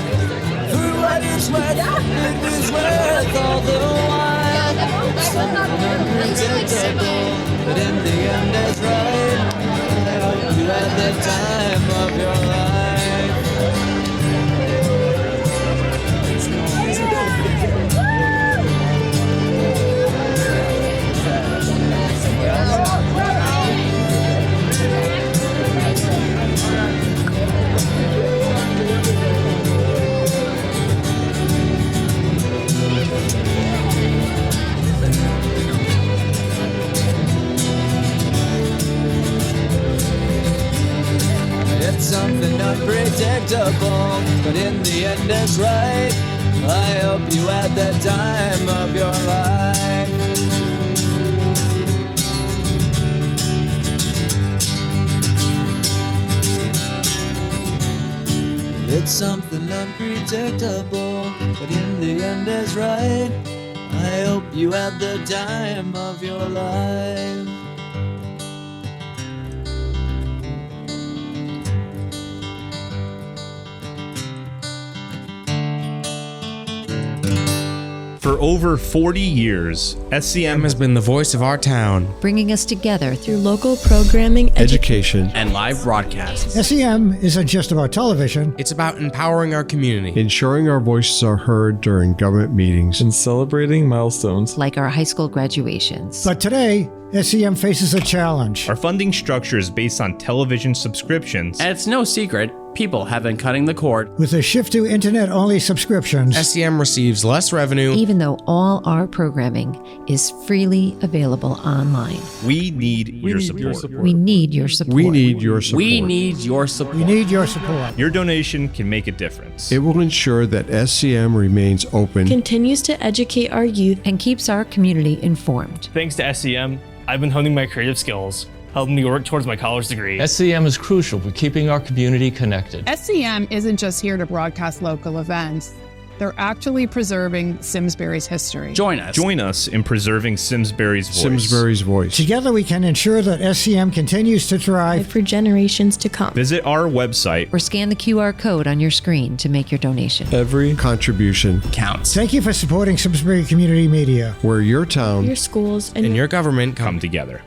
D: For what it's worth, it was worth all the while. Something unpredictable, but in the end it's right. I hope you had the time of your life. It's something unpredictable, but in the end it's right. I hope you had the time of your life. It's something unpredictable, but in the end it's right. I hope you had the time of your life.
J: For over 40 years, SCM has been the voice of our town,
K: bringing us together through local programming,
J: education, and live broadcasts.
L: SEM isn't just about television.
J: It's about empowering our community,
M: ensuring our voices are heard during government meetings,
N: and celebrating milestones
K: like our high school graduations.
L: But today, SEM faces a challenge.
J: Our funding structure is based on television subscriptions, and it's no secret people have been cutting the cord.
L: With a shift to internet-only subscriptions,
J: SEM receives less revenue,
K: even though all our programming is freely available online.
J: We need your support.
K: We need your support.
M: We need your support.
J: We need your support.
L: We need your support.
J: Your donation can make a difference.
M: It will ensure that SCM remains open,
O: continues to educate our youth,
K: and keeps our community informed.
P: Thanks to SCM, I've been honing my creative skills, helping me work towards my college degree.
Q: SCM is crucial for keeping our community connected.
R: SCM isn't just here to broadcast local events. They're actually preserving Simsbury's history.
J: Join us in preserving Simsbury's voice.
M: Simsbury's voice.
L: Together we can ensure that SCM continues to thrive
O: for generations to come.
J: Visit our website
K: or scan the QR code on your screen to make your donation.
M: Every contribution
J: counts.
L: Thank you for supporting Simsbury Community Media,
M: where your town,
O: your schools,
J: and your government come together.